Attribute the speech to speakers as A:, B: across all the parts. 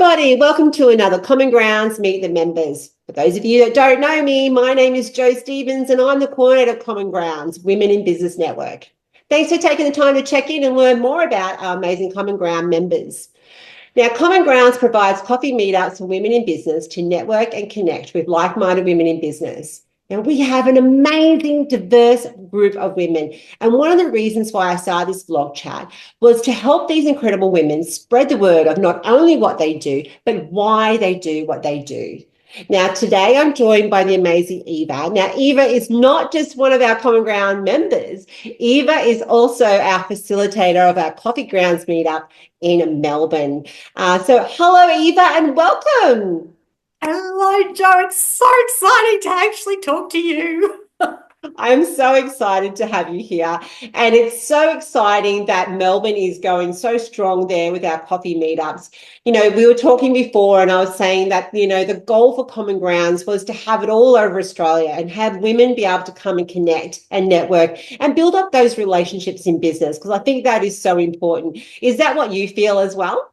A: everybody. Welcome to another Common Grounds Meet the Members. For those of you that don't know me, my name is Jo Stevens and I'm the coordinator of Common Grounds Women in Business Network. Thanks for taking the time to check in and learn more about our amazing Common Ground members. Now, Common Grounds provides coffee meetups for women in business to network and connect with like-minded women in business. Now, we have an amazing, diverse group of women. And one of the reasons why I started this vlog chat was to help these incredible women spread the word of not only what they do, but why they do what they do. Now, today I'm joined by the amazing Eva. Now, Eva is not just one of our Common Ground members. Eva is also our facilitator of our Coffee Grounds meetup in Melbourne. So hello, Eva, and welcome.
B: Hello, Jo. It's so exciting to actually talk to you.
A: I'm so excited to have you here. And it's so exciting that Melbourne is going so strong there with our coffee meetups. You know, we were talking before and I was saying that, the goal for Common Grounds was to have it all over Australia and have women be able to come and connect and network and build up those relationships in business, because I think that is so important. Is that what you feel as well?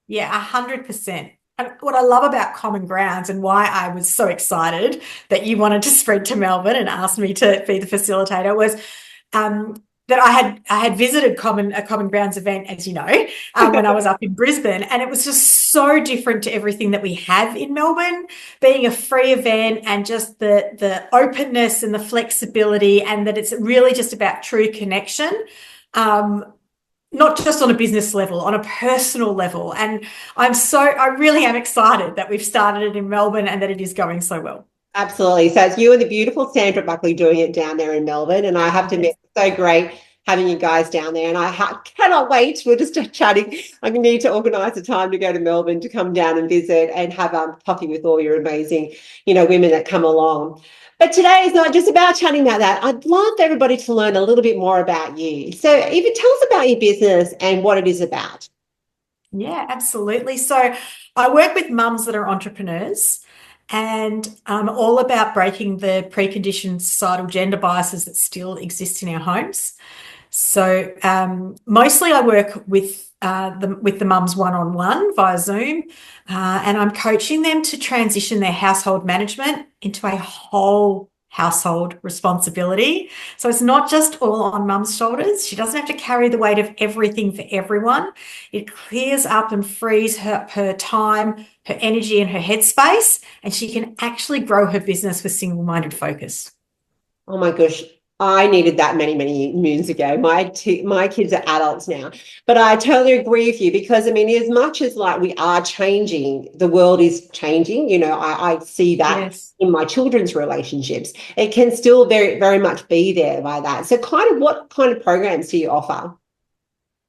B: Yeah, 100%. And what I love about Common Grounds and why I was so excited that you wanted to spread to Melbourne and asked me to be the facilitator was that I had visited a Common Grounds event, as you know, when I was up in Brisbane, and it was just so different to everything that we have in Melbourne, being a free event and just the openness and the flexibility, and that it's really just about true connection. Not just on a business level, on a personal level. And I really am excited that we've started it in Melbourne and that it is going so well.
A: Absolutely. So it's you and the beautiful Sandra Buckley doing it down there in Melbourne. And I have to admit, it's so great having you guys down there. And I cannot wait. We're just chatting. I need to organise a time to go to Melbourne to come down and visit and have coffee with all your amazing, women that come along. But today is not just about chatting about that. I'd love everybody to learn a little bit more about you. So Eva, tell us about your business and what it is about.
B: Yeah, absolutely. So I work with mums that are entrepreneurs, and I'm all about breaking the preconditioned societal gender biases that still exist in our homes. So mostly I work with the mums one-on-one via Zoom, and I'm coaching them to transition their household management into a whole household responsibility. So it's not just all on mum's shoulders. She doesn't have to carry the weight of everything for everyone. It clears up and frees her time, her energy, and her headspace, and she can actually grow her business with single-minded focus.
A: Oh my gosh, I needed that many, many moons ago. My kids are adults now, but I totally agree with you because, I mean, as much as like we are changing, the world is changing. I see that
B: Yes.
A: in my children's relationships. It can still very, very much be there by that. So what kind of programs do you offer?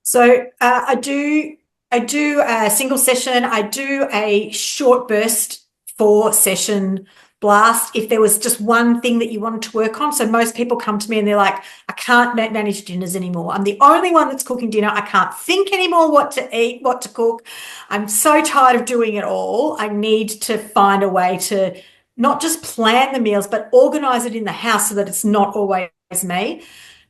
B: So I do a single session. I do a short burst 4 session blast if there was just one thing that you wanted to work on. So most people come to me and they're like, I can't manage dinners anymore. I'm the only one that's cooking dinner. I can't think anymore what to eat, what to cook. I'm so tired of doing it all. I need to find a way to not just plan the meals, but organize it in the house so that it's not always me.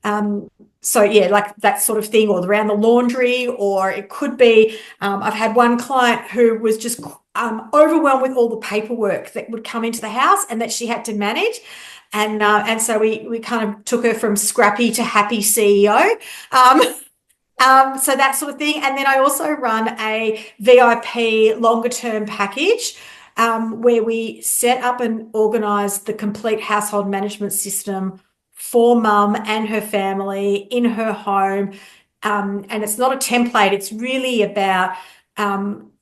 B: Um, so yeah, like that sort of thing, or around the laundry, or it could be, I've had one client who was just overwhelmed with all the paperwork that would come into the house and that she had to manage. And so we kind of took her from scrappy to happy CEO. Um, so that sort of thing. And then I also run a VIP longer term package where we set up and organise the complete household management system for mum and her family in her home. And it's not a template. It's really about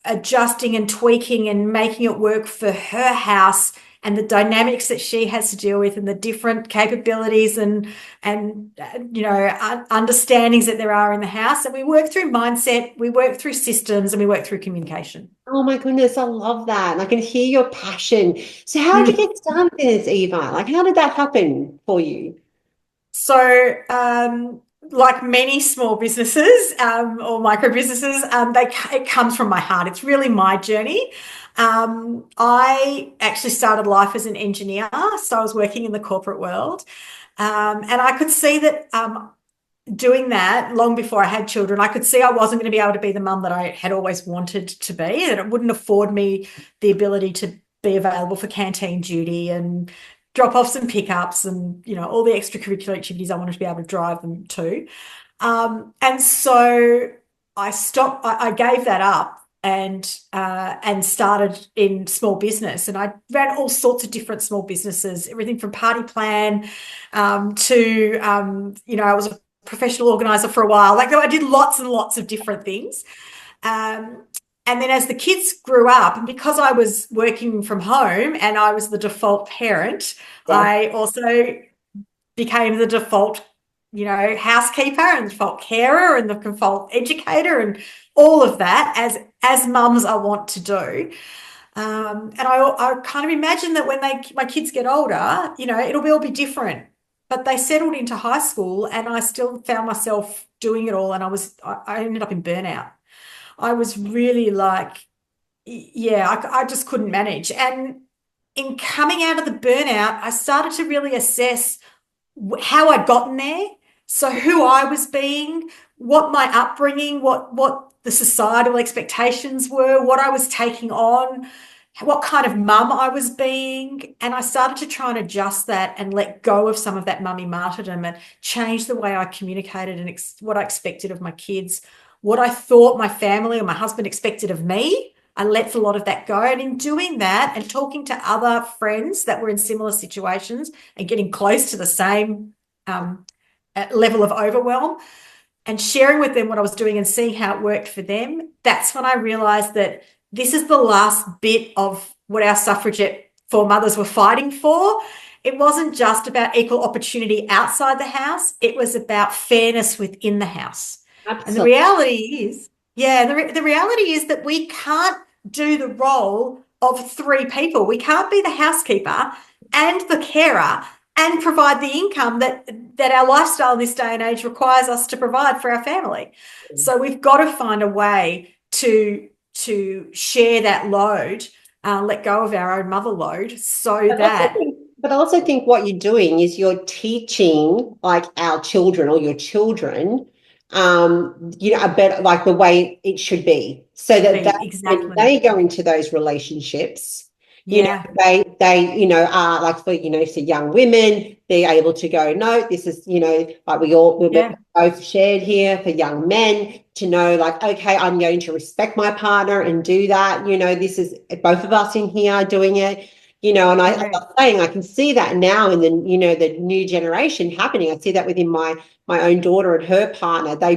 B: adjusting and tweaking and making it work for her house and the dynamics that she has to deal with and the different capabilities and understandings that there are in the house. And we work through mindset, we work through systems, and we work through communication.
A: Oh my goodness, I love that. And I can hear your passion. So how did you get started in this, Eva? Like, how did that happen for you?
B: So, like many small businesses or micro businesses, it comes from my heart. It's really my journey. I actually started life as an engineer, so I was working in the corporate world, and I could see that doing that long before I had children, I could see I wasn't going to be able to be the mum that I had always wanted to be, and it wouldn't afford me the ability to be available for canteen duty and drop-offs and pickups and, all the extracurricular activities I wanted to be able to drive them to. And so I gave that up and started in small business. And I ran all sorts of different small businesses, everything from Party Plan to, I was a professional organizer for a while. Like, I did lots and lots of different things. And then as the kids grew up, and because I was working from home and I was the default parent,
A: Yeah.
B: I also became the default, housekeeper and default carer and the default educator and all of that as mums I want to do. And I kind of imagine that when my kids get older, it'll all be different. But they settled into high school and I still found myself doing it all. And I ended up in burnout. I was really like, I just couldn't manage. And in coming out of the burnout, I started to really assess how I'd gotten there. So who I was being, what my upbringing, what the societal expectations were, what I was taking on, what kind of mum I was being. And I started to try and adjust that and let go of some of that mummy martyrdom and change the way I communicated and what I expected of my kids, what I thought my family or my husband expected of me. I let a lot of that go. And in doing that and talking to other friends that were in similar situations and getting close to the same level of overwhelm and sharing with them what I was doing and seeing how it worked for them, that's when I realized that this is the last bit of what our suffragette foremothers were fighting for. It wasn't just about equal opportunity outside the house. It was about fairness within the house.
A: Absolutely.
B: And the reality is, the reality is that we can't do the role of three people. We can't be the housekeeper and the carer and provide the income that our lifestyle in this day and age requires us to provide for our family. So we've got to find a way to share that load, let go of our own mother load
A: But I also think what you're doing is you're teaching like our children or your children, a better, like the way it should be, so that when they go into those relationships, they are like for, for young women, they're able to go, no, this is, like we're both shared here for young men to know, like, okay, I'm going to respect my partner and do that. This is both of us in here doing it. And I'm saying I can see that now in the, the new generation happening. I see that within my own daughter and her partner. They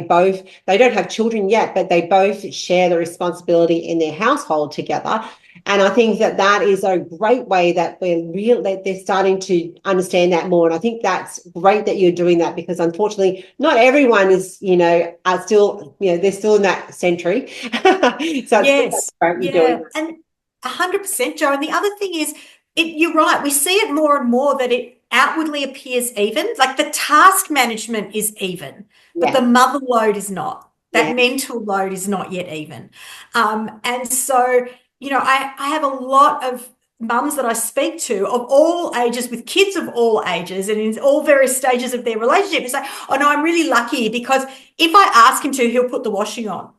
A: don't have children yet, but they both share the responsibility in their household together. And I think that is a great way that they're starting to understand that more. And I think that's great that you're doing that, because unfortunately not everyone is, are still, they're still in that century. So it's great you're doing that.
B: And 100%, Jo. And the other thing is, you're right. We see it more and more that it outwardly appears even. Like the task management is even, but the mother load is not. That mental load is not yet even. And so, I have a lot of mums that I speak to of all ages, with kids of all ages and in all various stages of their relationship. It's like, oh no, I'm really lucky because if I ask him to, he'll put the washing on.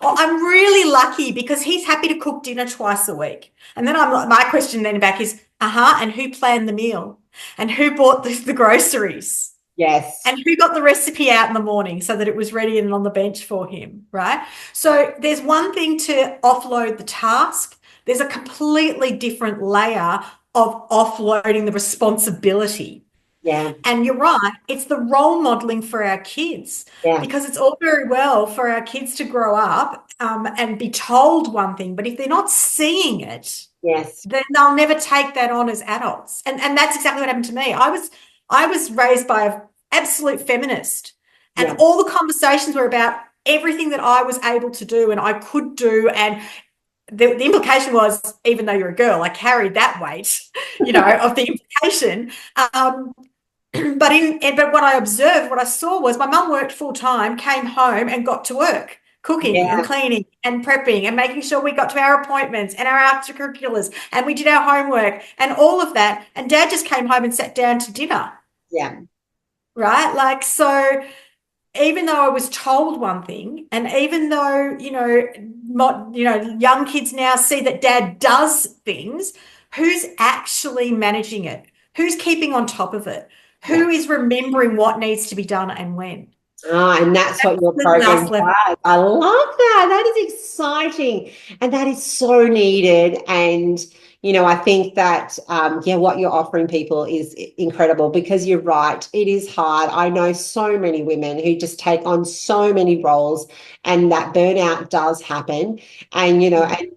B: Oh, I'm really lucky because he's happy to cook dinner twice a week. And then my question then back is, and who planned the meal? And who bought the groceries?
A: Yes.
B: And who got the recipe out in the morning so that it was ready and on the bench for him, right? So there's one thing to offload the task. There's a completely different layer of offloading the responsibility.
A: Yeah.
B: And you're right, it's the role modeling for our kids, because it's all very well for our kids to grow up and be told one thing, but if they're not seeing it, then they'll never take that on as adults. And that's exactly what happened to me. I was raised by an absolute feminist, and all the conversations were about everything that I was able to do and I could do, and the implication was, even though you're a girl, I carried that weight, of the implication. But what I observed, what I saw was my mum worked full time, came home and got to work, cooking and cleaning and prepping and making sure we got to our appointments and our extracurriculars and we did our homework and all of that. And Dad just came home and sat down to dinner.
A: Yeah.
B: Right? Like, so even though I was told one thing, and even though, young kids now see that dad does things, who's actually managing it? Who's keeping on top of it?
A: Yeah.
B: Who is remembering what needs to be done and when?
A: And that's what your
B: The
A: program
B: last level.
A: does. I love that. That is exciting. And that is so needed. And, I think that, what you're offering people is incredible because you're right. It is hard. I know so many women who just take on so many roles and that burnout does happen. And, and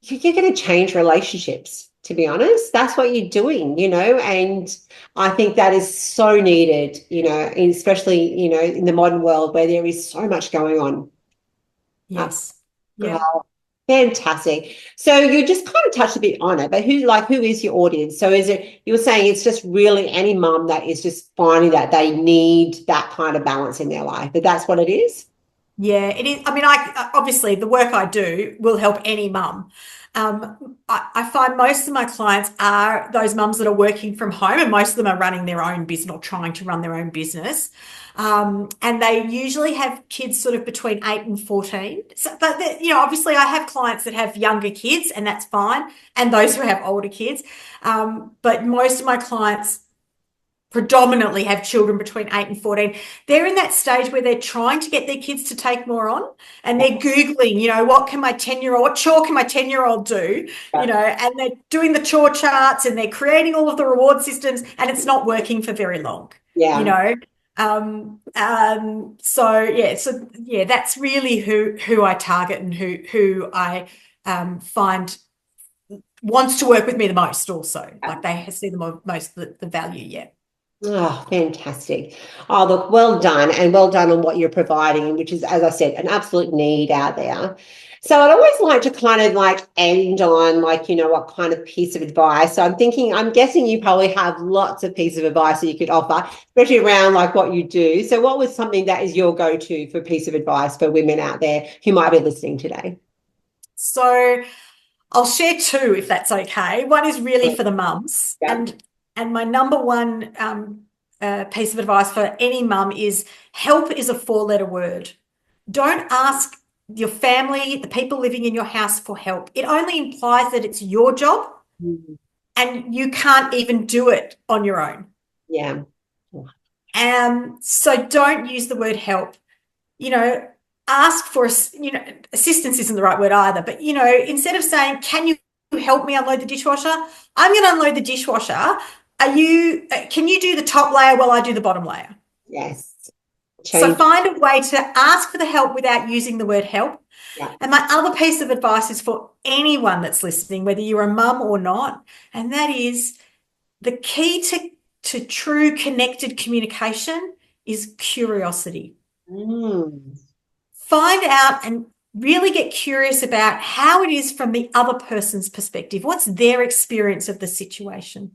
A: you're going to change relationships, to be honest. That's what you're doing, and I think that is so needed, especially, in the modern world where there is so much going on. Uh,
B: Yes. Yeah.
A: oh, fantastic. So you just kind of touched a bit on it, but who is your audience? So is it, you were saying it's just really any mum that is just finding that they need that kind of balance in their life, but that's what it is?
B: Yeah, it is. I mean, I obviously the work I do will help any mum. I find most of my clients are those mums that are working from home, and most of them are running their own business or trying to run their own business. And they usually have kids sort of between 8 and 14. So, but obviously, I have clients that have younger kids, and that's fine, and those who have older kids. But most of my clients predominantly have children between 8 and 14. They're in that stage where they're trying to get their kids to take more on, and they're Googling, what chore can my 10-year-old do? And they're doing the chore charts and they're creating all of the reward systems, and it's not working for very long, you
A: Yeah.
B: know. That's really who I target and who I find wants to work with me the most also. Like they see the most the value, yeah.
A: Oh, fantastic. Oh, look, well done and well done on what you're providing, which is, as I said, an absolute need out there. So I'd always like to kind of like end on like, what kind of piece of advice. So I'm guessing you probably have lots of pieces of advice that you could offer, especially around like what you do. So what was something that is your go-to for piece of advice for women out there who might be listening today?
B: So I'll share two if that's okay. One is really for the mums,
A: Yeah.
B: and my number one piece of advice for any mum is help is a four-letter word. Don't ask your family, the people living in your house for help. It only implies that it's your job
A: Mm.
B: and you can't even do it on your own.
A: Yeah.
B: So don't use the word help. Ask for, assistance isn't the right word either, but, instead of saying, can you help me unload the dishwasher? I'm going to unload the dishwasher. Can you do the top layer while I do the bottom layer?
A: Yes.
B: So
A: Change.
B: find a way to ask for the help without using the word help.
A: Yeah.
B: And my other piece of advice is for anyone that's listening, whether you're a mum or not, and that is the key to true connected communication is curiosity.
A: Mm.
B: Find out and really get curious about how it is from the other person's perspective. What's their experience of the situation?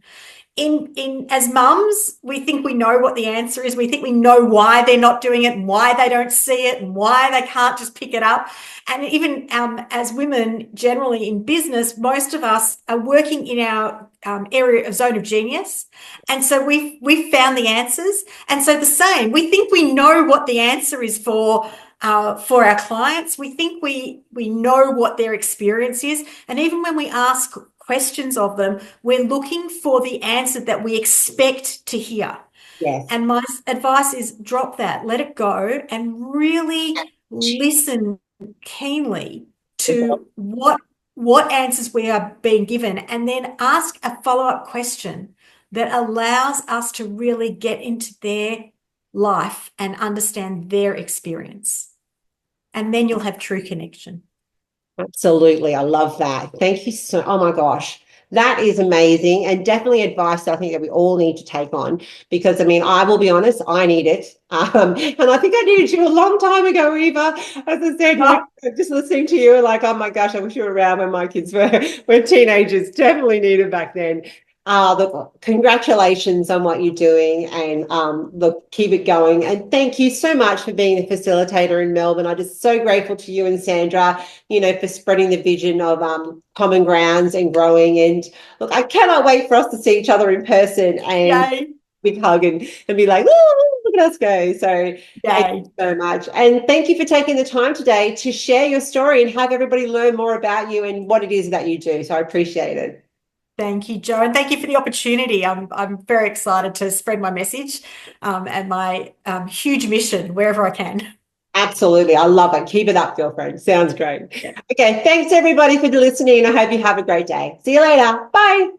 B: As mums, we think we know what the answer is. We think we know why they're not doing it and why they don't see it and why they can't just pick it up. And even as women, generally in business, most of us are working in our area of zone of genius, and so we've found the answers. And so the same, we think we know what the answer is for our clients. We think we know what their experience is, and even when we ask questions of them, we're looking for the answer that we expect to hear.
A: Yes.
B: And my advice is drop that, let it go, and really listen keenly to what answers we are being given, and then ask a follow-up question that allows us to really get into their life and understand their experience. And then you'll have true connection.
A: Absolutely. I love that. Thank you so, oh my gosh. That is amazing and definitely advice that I think that we all need to take on because I mean, I will be honest, I need it. And I think I needed you a long time ago, Eva. As I said, like just listening to you, like, oh my gosh, I wish you were around when my kids were teenagers. Definitely needed back then. Look, congratulations on what you're doing and look, keep it going. And thank you so much for being the facilitator in Melbourne. I'm just so grateful to you and Sandra, for spreading the vision of Common Grounds and growing. And look, I cannot wait for us to see each other in person and
B: Yay.
A: big hug and be like, woo! look at us go. So thank you so much. And thank you for taking the time today to share your story and have everybody learn more about you and what it is that you do. So I appreciate it.
B: Thank you, Jo, and thank you for the opportunity. I'm very excited to spread my message and my huge mission wherever I can.
A: Absolutely. I love it. Keep it up, girlfriend. Sounds great.
B: Yeah.
A: Okay. Thanks, everybody, for listening. I hope you have a great day. See you later. Bye.